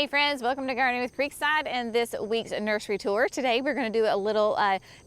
Hey friends, welcome to Gardening with Creekside and this week's nursery tour. Today we're going to do a little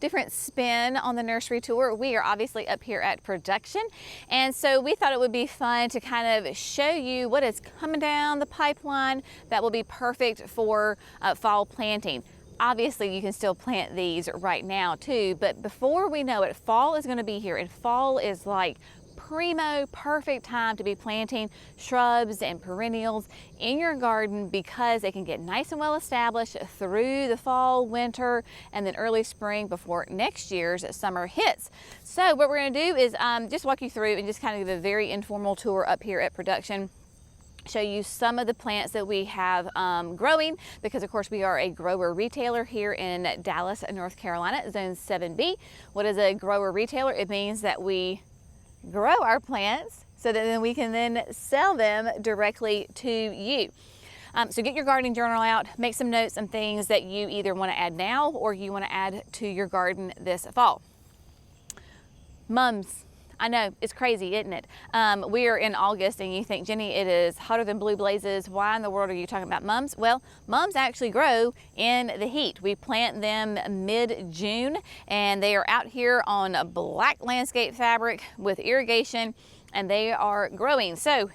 different spin on the nursery tour. We are obviously up here at production, and so we thought it would be fun to kind of show you what is coming down the pipeline that will be perfect for fall planting. Obviously you can still plant these right now too, but before we know it, fall is going to be here, and fall is like primo, perfect time to be planting shrubs and perennials in your garden because they can get nice and well established through the fall, winter, and then early spring before next year's summer hits. So what we're going to do is just walk you through and just kind of give a very informal tour up here at production. Show you some of the plants that we have growing, because of course we are a grower retailer here in Dallas, North Carolina, Zone 7B. What is a grower retailer? It means that we grow our plants so that then we can then sell them directly to you. So get your gardening journal out, make some notes on things that you either want to add now or you want to add to your garden this fall. Mums. I know, it's crazy, isn't it? We are in August and you think, Jenny, it is hotter than blue blazes. Why in the world are you talking about mums? Well, mums actually grow in the heat. We plant them mid-June and they are out here on a black landscape fabric with irrigation, and they are growing. So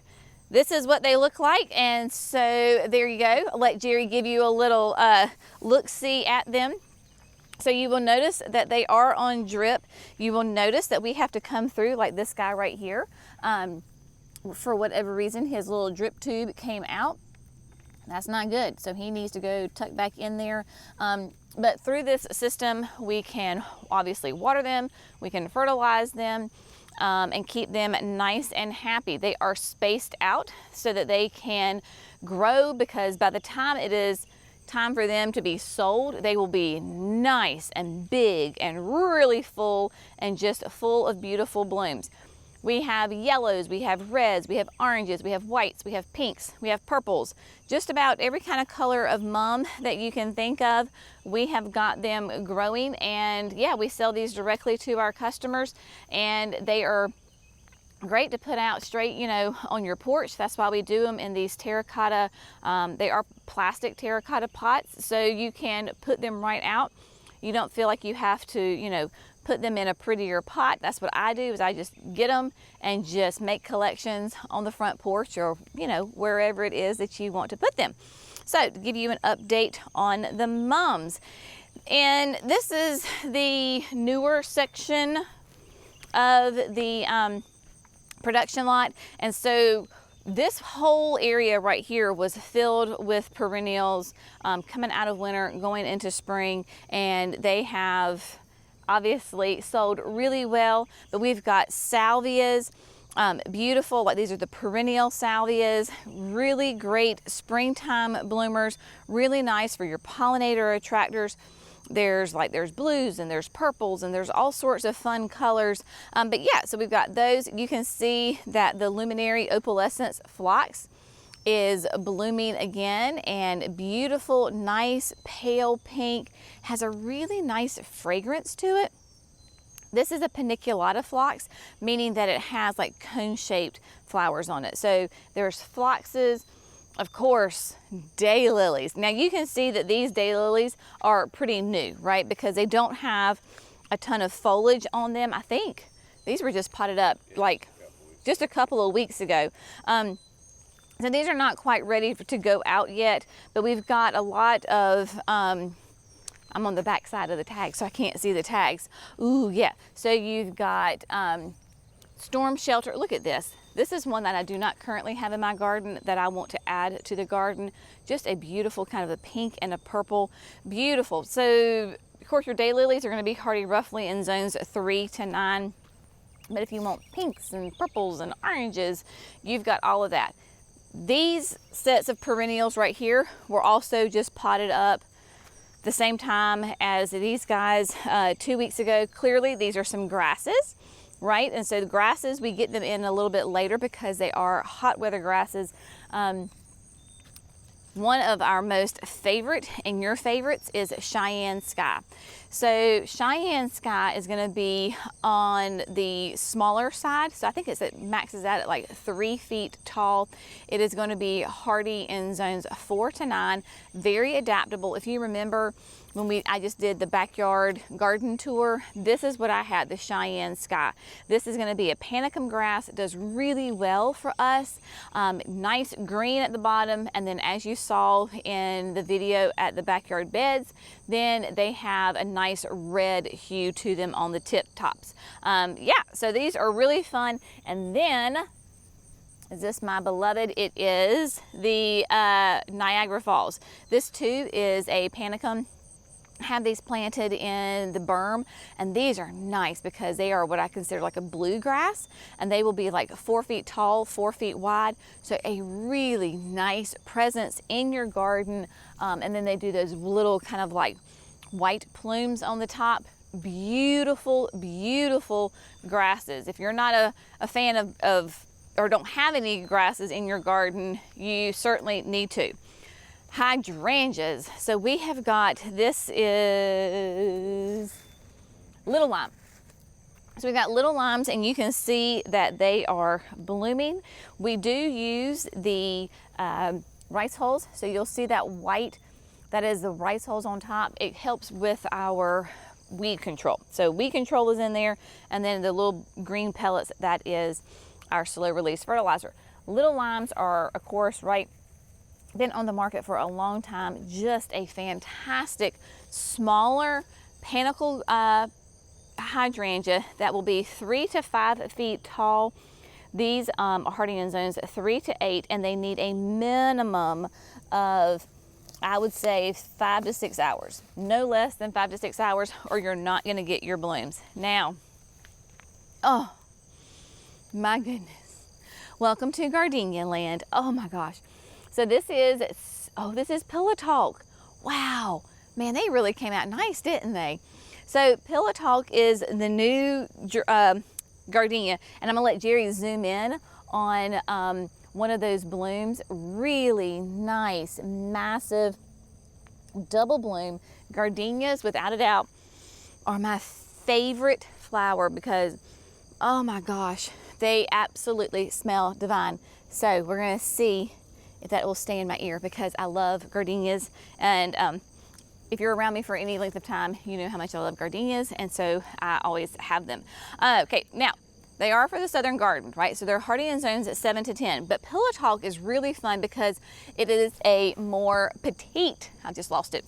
this is what they look like, and so there you go. I'll let Jerry give you a little look-see at them. So you will notice that they are on drip. You will notice that we have to come through like this guy right here. For whatever reason, his little drip tube came out. That's not good. So he needs to go tuck back in there. But through this system, we can obviously water them, we can fertilize them, and keep them nice and happy. They are spaced out so that they can grow, because by the time it is time for them to be sold, they will be nice and big and really full and just full of beautiful blooms. We have yellows, we have reds, we have oranges, we have whites, we have pinks, we have purples. Just about every kind of color of mum that you can think of, we have got them growing. And yeah, we sell these directly to our customers, and they are great to put out straight, you know, on your porch. That's why we do them in these terracotta, they are plastic terracotta pots, so you can put them right out. You don't feel like you have to, you know, put them in a prettier pot. That's what I do, is I just get them and just make collections on the front porch, or, you know, wherever it is that you want to put them. So to give you an update on the mums, and this is the newer section of the production lot. And so this whole area right here was filled with perennials coming out of winter, going into spring, and they have obviously sold really well. But we've got salvias, beautiful, like these are the perennial salvias, really great springtime bloomers, really nice for your pollinator attractors. There's blues and there's purples and there's all sorts of fun colors. But yeah, so we've got those. You can see that the luminary opalescence phlox is blooming again, and beautiful, nice pale pink, has a really nice fragrance to it. This is a paniculata phlox, meaning that it has like cone-shaped flowers on it. So there's phloxes, of course, daylilies. Now you can see that these daylilies are pretty new, right? Because they don't have a ton of foliage on them. I think these were just potted up like just a couple of weeks ago. So these are not quite ready to go out yet, but we've got a lot of, I'm on the back side of the tag, so I can't see the tags. Ooh, yeah. So you've got storm shelter. Look at this. This is one that I do not currently have in my garden that I want to add to the garden. Just a beautiful kind of a pink and a purple. Beautiful. So, of course, your daylilies are going to be hardy roughly in zones 3 to 9. But if you want pinks and purples and oranges, you've got all of that. These sets of perennials right here were also just potted up the same time as these guys 2 weeks ago. Clearly, these are some grasses, right? And so the grasses, we get them in a little bit later because they are hot weather grasses. one of our most favorite and your favorites is Cheyenne Sky. So Cheyenne Sky is going to be on the smaller side. So I think it maxes out at like 3 feet tall. It is going to be hardy in zones 4 to 9, very adaptable. If you remember when I just did the backyard garden tour, this is what I had, the Cheyenne Sky. This is going to be a panicum grass. It does really well for us. Nice green at the bottom, and then as you saw in the video at the backyard beds, then they have a nice red hue to them on the tip tops. Yeah, so these are really fun. And then, is this my beloved? It is the Niagara Falls. This too is a panicum. Have these planted in the berm, and these are nice because they are what I consider like a bluegrass, and they will be like 4 feet tall, 4 feet wide. So a really nice presence in your garden. And then they do those little kind of like white plumes on the top. Beautiful, beautiful grasses. If you're not a fan of or don't have any grasses in your garden, you certainly need to. Hydrangeas. So we have got, this is little lime. So we've got little limes, and you can see that they are blooming. We do use the rice hulls. So you'll see that white, that is the rice hulls on top. It helps with our weed control. So weed control is in there, and then the little green pellets, that is our slow release fertilizer. Little limes are, of course, been on the market for a long time. Just a fantastic smaller panicle hydrangea that will be 3 to 5 feet tall. These are hardy in zones 3 to 8, and they need a minimum of, I would say, 5 to 6 hours. No less than 5 to 6 hours, or you're not going to get your blooms. Now, oh my goodness, welcome to gardenia land. Oh my gosh. So this is Pillow Talk. Wow, man, they really came out nice, didn't they? So Pillow Talk is the new gardenia, and I'm gonna let Jerry zoom in on one of those blooms. Really nice, massive, double bloom. Gardenias, without a doubt, are my favorite flower because, oh my gosh, they absolutely smell divine. So we're gonna see if that will stay in my ear, because I love gardenias. And if you're around me for any length of time, you know how much I love gardenias, and so I always have them. Okay, now they are for the southern garden, right? So they're hardy in zones at 7 to 10. But Pillow Talk is really fun because it is a more petite, I just lost it.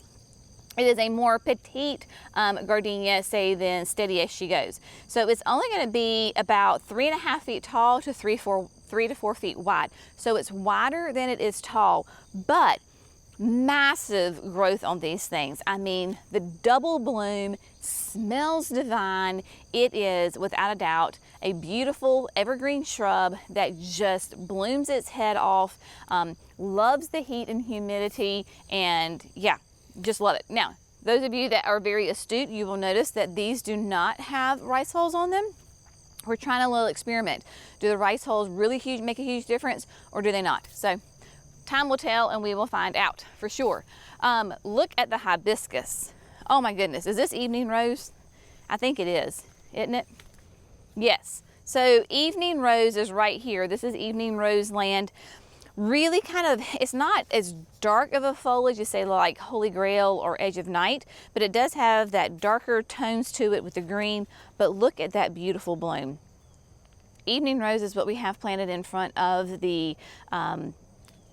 It is a more petite gardenia, say, than Steady As She Goes. So it's only going to be about 3.5 feet tall to 3 to 4 feet wide. So it's wider than it is tall, but massive growth on these things. I mean, the double bloom smells divine. It is, without a doubt, a beautiful evergreen shrub that just blooms its head off, loves the heat and humidity, and yeah, just love it. Now, those of you that are very astute, you will notice that these do not have rice hulls on them. We're trying a little experiment. Do the rice hulls really make a huge difference, or do they not? So time will tell, and we will find out for sure. Look at the hibiscus. Oh my goodness, is this evening rose? I think it is, isn't it? Yes. So evening rose is right here. This is evening rose land. Really kind of, it's not as dark of a foliage as, say, like Holy Grail or Edge of Night, but it does have that darker tones to it with the green. But look at that beautiful bloom. Evening rose is what we have planted in front of the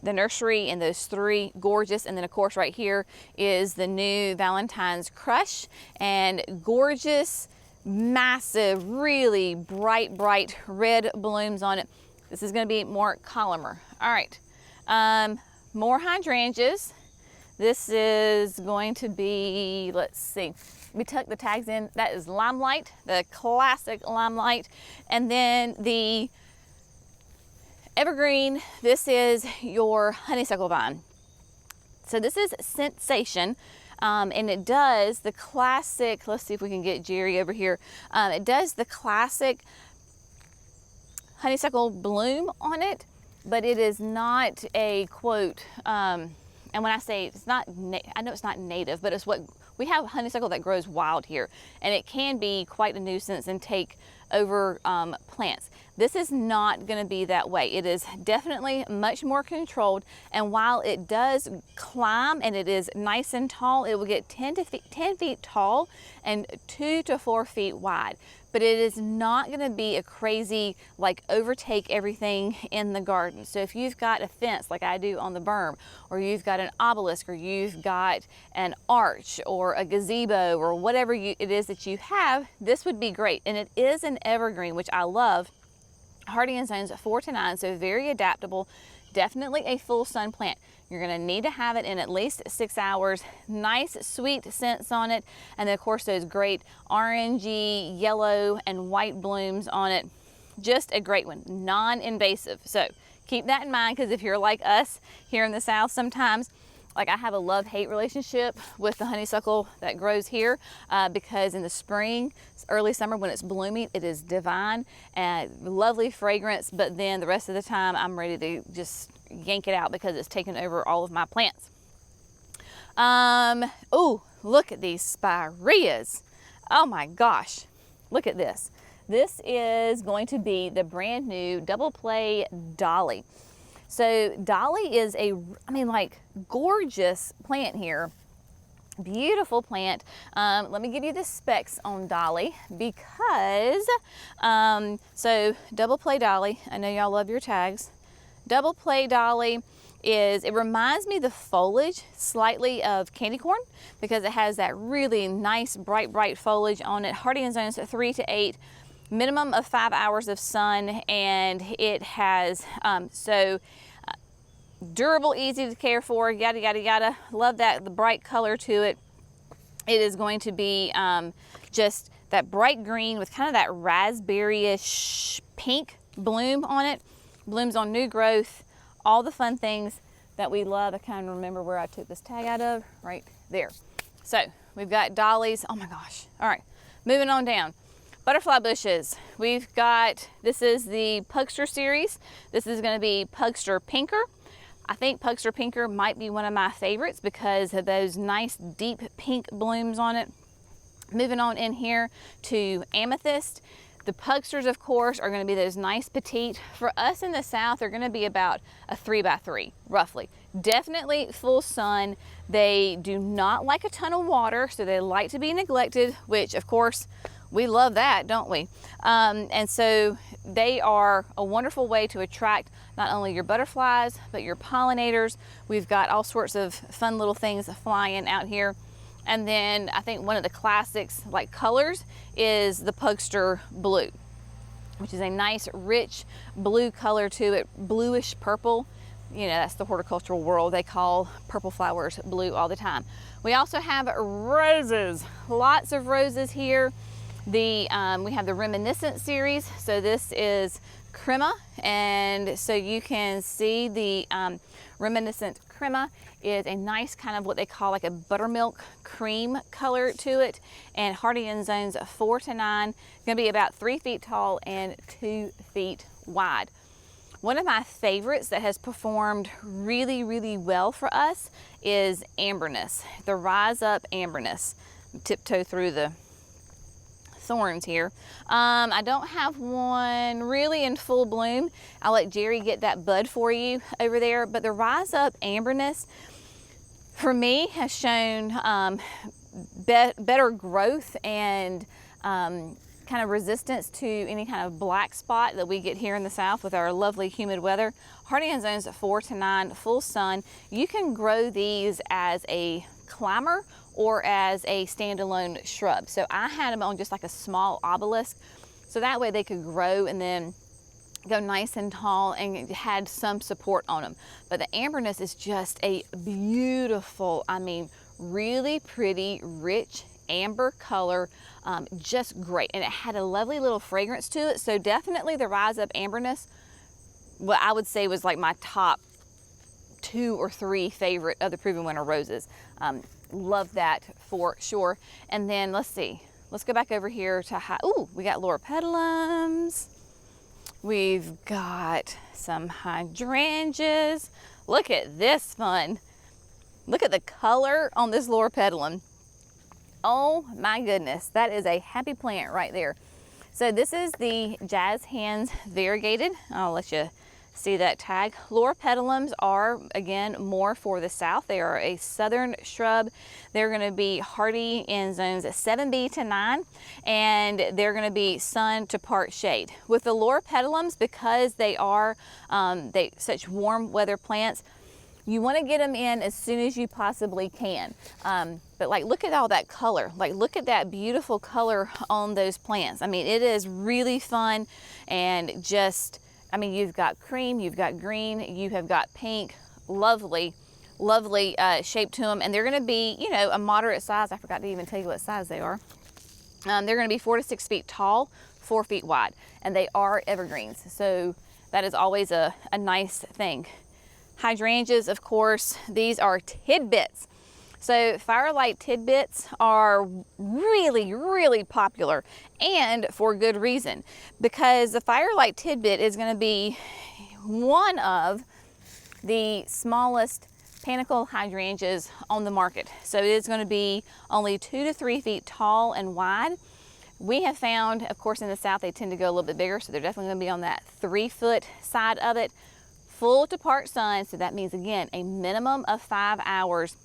nursery, and those 3, gorgeous. And then of course right here is the new Valentine's Crush, and gorgeous, massive, really bright red blooms on it. This is going to be more columnar. All right, more hydrangeas. This is going to be, let's see, we tuck the tags in. That is Limelight, the classic Limelight. And then the evergreen, this is your honeysuckle vine. So this is Sensation, and it does the classic, let's see if we can get Jerry over here. It does the classic honeysuckle bloom on it, but it is not a, quote, And when I say it's not, I know it's not native, but it's what we have honeysuckle that grows wild here, and it can be quite a nuisance and take over plants. This is not going to be that way. It is definitely much more controlled, and while it does climb and it is nice and tall, it will get 10 feet tall and 2 to 4 feet wide. But it is not going to be a crazy, like, overtake everything in the garden. So if you've got a fence like I do on the berm, or you've got an obelisk, or you've got an arch or a gazebo, or whatever it is that you have, this would be great. And it is an evergreen, which I love. Hardy in zones 4 to 9, so very adaptable. Definitely a full sun plant. You're going to need to have it in at least 6 hours. Nice sweet scents on it, and then of course those great orangey, yellow, and white blooms on it. Just a great one, non-invasive. So keep that in mind, because if you're like us here in the South, sometimes, like, I have a love-hate relationship with the honeysuckle that grows here, because in the spring, early summer, when it's blooming, it is divine and lovely fragrance, but then the rest of the time I'm ready to just yank it out because it's taken over all of my plants. Oh, look at these spireas. Oh my gosh, look at this. This is going to be the brand new double play dolly. So dolly is a, I mean, like, gorgeous plant here. Beautiful plant. Let me give you the specs on dolly, because so double play dolly, I know y'all love your tags. Double play dolly is, it reminds me the foliage slightly of candy corn, because it has that really nice bright foliage on it. Hardy in zones 3 to 8, minimum of 5 hours of sun, and it has durable, easy to care for, yada yada yada. Love that, the bright color to it. It is going to be just that bright green with kind of that raspberry-ish pink bloom on it. Blooms on new growth, all the fun things that we love. I kind of remember where I took this tag out of, right there. So we've got dollies. Oh my gosh. All right, moving on down. Butterfly bushes. We've got, this is the Pugster series. This is going to be Pugster Pinker. I think Pugster Pinker might be one of my favorites because of those nice deep pink blooms on it. Moving on in here to Amethyst. The Pugsters, of course, are going to be those nice petite. For us in the South, they're going to be about a 3x3, roughly. Definitely full sun. They do not like a ton of water, so they like to be neglected, which, of course, we love that, don't we? And so they are a wonderful way to attract not only your butterflies, but your pollinators. We've got all sorts of fun little things flying out here. And then I think one of the classics, like, colors is the Pugster Blue, which is a nice rich blue color to it, bluish purple. You know, that's the horticultural world. They call purple flowers blue all the time. We also have roses, lots of roses here. We have the Reminiscent series. So this is Crema, and so you can see the Reminiscent Crema is a nice kind of what they call like a buttermilk cream color to it, and hardy in zones 4 to 9, going to be about 3 feet tall and 2 feet wide. One of my favorites that has performed really well for us is Amberness, the Rise Up Amberness. Tiptoe through the thorns here. I don't have one really in full bloom. I'll let Jerry get that bud for you over there, but the Rise Up Amberness for me has shown better growth and kind of resistance to any kind of black spot that we get here in the South with our lovely humid weather. Hardy in zones 4 to 9, full sun. You can grow these as a climber or as a standalone shrub. So I had them on just like a small obelisk, so that way they could grow and then go nice and tall and had some support on them. But the Amberness is just a beautiful, I mean, really pretty, rich amber color, just great. And it had a lovely little fragrance to it. So definitely the Rise Up Amberness, what I would say was like my top 2 or 3 favorite of the Proven Winter roses. Love that for sure. And then let's see, let's go back over here to ooh, we got Loropetalums. We've got some hydrangeas. Look at this fun. Look at the color on this loropetalum. Oh my goodness, that is a happy plant right there. So this is the Jazz Hands variegated. I'll let you see that tag. Loropetalums are, again, more for the south. They are a southern shrub. They're going to be hardy in zones 7B to 9, and they're going to be sun to part shade. With the loropetalums, because they are such warm weather plants, you want to get them in as soon as you possibly can. But like, look at all that color. Like, look at that beautiful color on those plants. I mean, it is really fun, and just, I mean, you've got cream, you've got green, you have got pink. Lovely, lovely shape to them. And they're going to be, you know, a moderate size. I forgot to even tell you what size they are. They're going to be 4 to 6 feet tall, 4 feet wide, and they are evergreens. So that is always a nice thing. Hydrangeas, of course, these are tidbits. So firelight tidbits are really, really popular, and for good reason, because the firelight tidbit is going to be one of the smallest panicle hydrangeas on the market. So it is going to be only 2 to 3 feet tall and wide. We have found, of course, in the south, they tend to go a little bit bigger, so they're definitely going to be on that 3-foot side of it. Full to part sun, so that means, again, a minimum of 5 hours,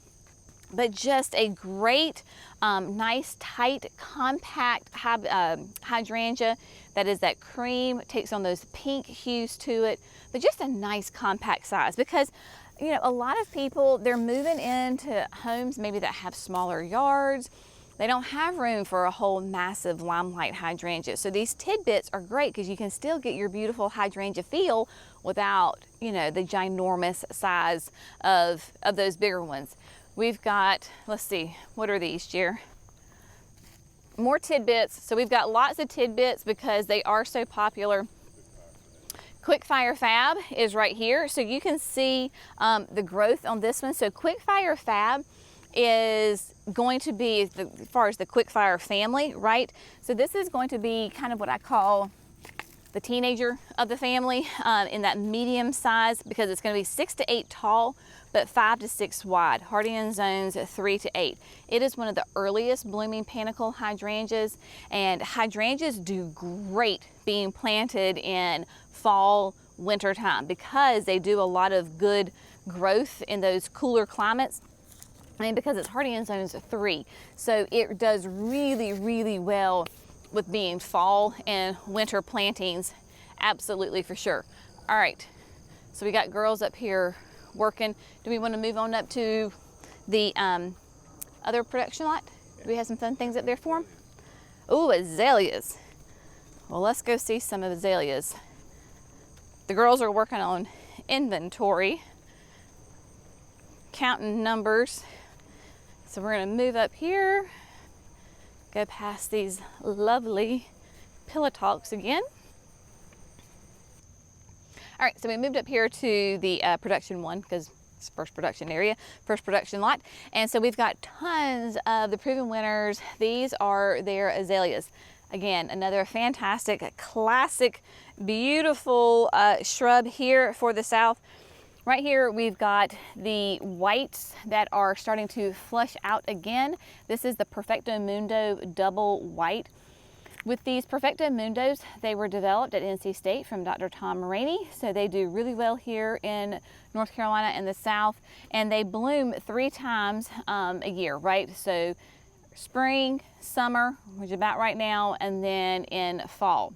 but just a great, nice, tight, compact hydrangea that is that cream, takes on those pink hues to it, but just a nice compact size, because, you know, a lot of people, they're moving into homes maybe that have smaller yards. They don't have room for a whole massive limelight hydrangea. So these tidbits are great because you can still get your beautiful hydrangea feel without, you know, the ginormous size of those bigger ones. We've got, let's see, what are these, Jer? More tidbits. So we've got lots of tidbits because they are so popular. Quickfire Fab is right here. So you can see the growth on this one. So Quickfire Fab is going to be, as far as the Quickfire family, right? So this is going to be kind of what I call the teenager of the family, in that medium size, because it's going to be 6 to 8 tall, but 5 to 6 wide, hardy in zones 3 to 8. It is one of the earliest blooming panicle hydrangeas, and hydrangeas do great being planted in fall, winter time, because they do a lot of good growth in those cooler climates. And because it's hardy in zones 3, so it does really, really well with being fall and winter plantings, absolutely, for sure. All right, so we got girls up here working. Do we want to move on up to the other production lot? Do we have some fun things up there for them? Oh, azaleas. Well, let's go see some of azaleas. The girls are working on inventory, counting numbers. So we're going to move up here, go past these lovely pillow-talks again. All right, so we moved up here to the production one, because it's first production area, first production lot. And so we've got tons of the proven winners. These are their azaleas. Again, another fantastic, classic, beautiful shrub here for the south. Right here, we've got the whites that are starting to flush out again. This is the Perfecto Mundo double white. With these Perfecto Mundos, they were developed at NC State from Dr. Tom Rainey. So they do really well here in North Carolina and the South. And they bloom 3 times a year, right? So spring, summer, which is about right now, and then in fall.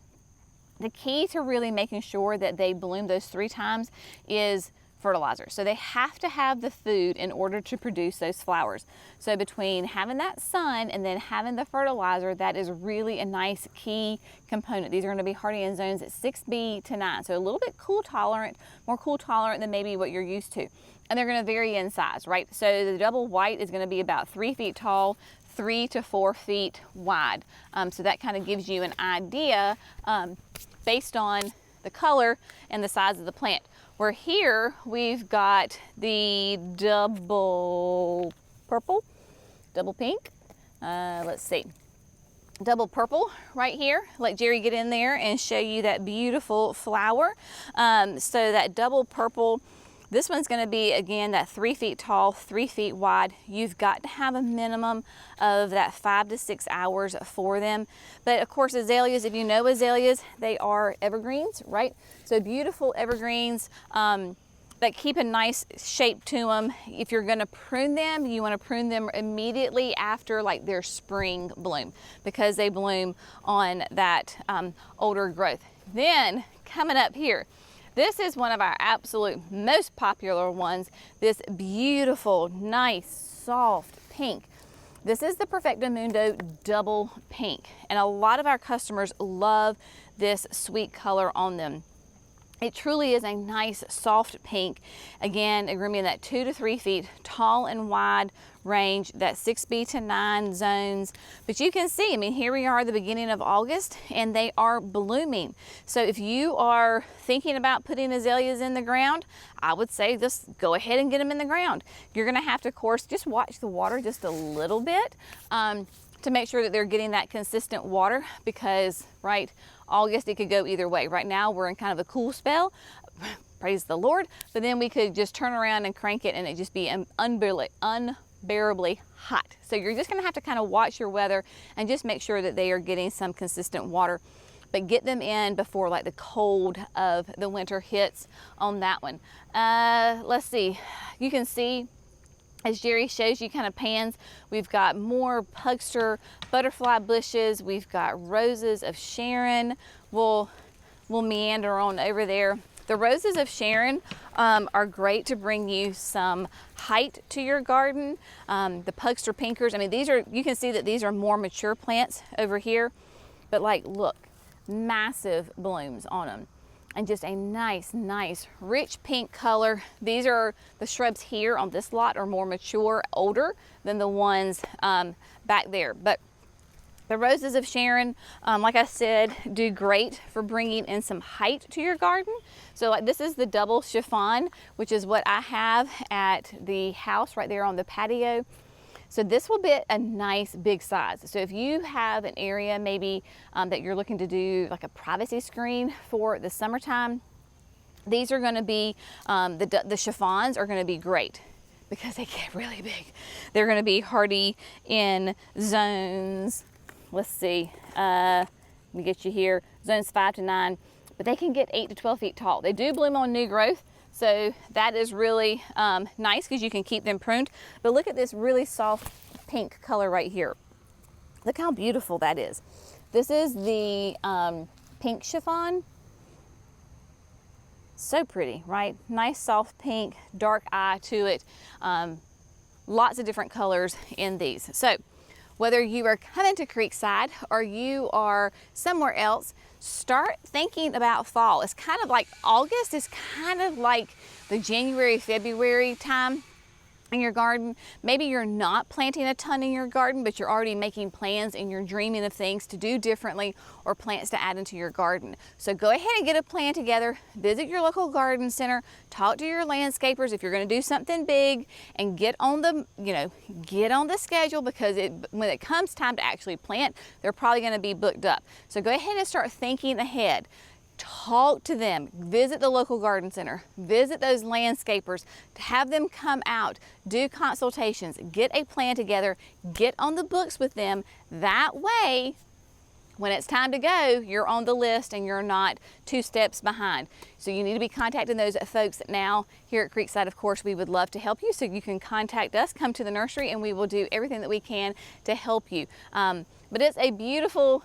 The key to really making sure that they bloom those 3 times is fertilizer. So they have to have the food in order to produce those flowers. So between having that sun and then having the fertilizer, that is really a nice key component. These are going to be hardy in zones at 6B to 9. So a little bit cool tolerant, more cool tolerant than maybe what you're used to. And they're going to vary in size, right? So the double white is going to be about 3 feet tall, 3 to 4 feet wide. So that kind of gives you an idea based on the color and the size of the plant. Where here we've got the double purple, double pink, let's see, double purple right here. Let Jerry get in there and show you that beautiful flower. So that double purple, This one's going to be, again, that 3 feet tall, 3 feet wide. You've got to have a minimum of that 5 to 6 hours for them. But of course, azaleas, if you know azaleas, they are evergreens, right? So beautiful evergreens that keep a nice shape to them. If you're going to prune them, you want to prune them immediately after like their spring bloom, because they bloom on that older growth. Then coming up here, this is one of our absolute most popular ones, this beautiful, nice, soft pink. This is the Perfecto Mundo double pink, and a lot of our customers love this sweet color on them. It truly is a nice soft pink. Again, it's going to be in that 2 to 3 feet tall and wide range, that 6B to 9 zones. But you can see, I mean, here we are at the beginning of August and they are blooming. So if you are thinking about putting azaleas in the ground, I would say just go ahead and get them in the ground. You're going to have to, of course, just watch the water just a little bit to make sure that they're getting that consistent water, because, right, August, it could go either way. Right now, we're in kind of a cool spell, praise the Lord, but then we could just turn around and crank it and it just be unbearably hot. So you're just gonna have to kind of watch your weather and just make sure that they are getting some consistent water, but get them in before like the cold of the winter hits on that one. Let's see, you can see, as Jerry shows you, kind of pans, we've got more pugster butterfly bushes, we've got roses of Sharon. We'll meander on over there. The roses of Sharon are great to bring you some height to your garden. The pugster pinkers, I mean, these are, you can see that these are more mature plants over here, but like, look, massive blooms on them. And just a nice, nice, rich pink color. These are the shrubs here on this lot are more mature, older than the ones back there. But the roses of Sharon, like I said, do great for bringing in some height to your garden. So like this is the double chiffon, which is what I have at the house right there on the patio. So this will be a nice big size. So if you have an area maybe that you're looking to do like a privacy screen for the summertime, these are gonna be, the chiffons are gonna be great because they get really big. They're gonna be hardy in zones, let's see, let me get you here, zones 5 to 9, but they can get 8 to 12 feet tall. They do bloom on new growth. So that is really nice because you can keep them pruned. But look at this really soft pink color right here. Look how beautiful that is. This is the pink chiffon. So pretty, right? Nice soft pink, dark eye to it. Lots of different colors in these. So whether you are coming to Creekside or you are somewhere else, start thinking about fall. It's kind of like August is kind of like the January, February time in your garden. Maybe you're not planting a ton in your garden, but you're already making plans and you're dreaming of things to do differently or plants to add into your garden. So go ahead and get a plan together, visit your local garden center, talk to your landscapers if you're going to do something big, and get on the, get on the schedule, because when it comes time to actually plant, they're probably going to be booked up. So go ahead and start thinking ahead. Talk to them, visit the local garden center, visit those landscapers, have them come out, do consultations, get a plan together, get on the books with them. That way, when it's time to go, you're on the list and you're not 2 steps behind. So you need to be contacting those folks now. Here at Creekside, of course, we would love to help you. So you can contact us, come to the nursery, and we will do everything that we can to help you. But it's a beautiful,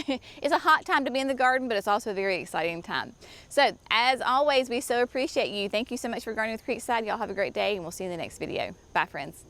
it's a hot time to be in the garden, but it's also a very exciting time. So as always, we so appreciate you. Thank you so much for gardening with Creekside. Y'all have a great day, and we'll see you in the next video. Bye, friends.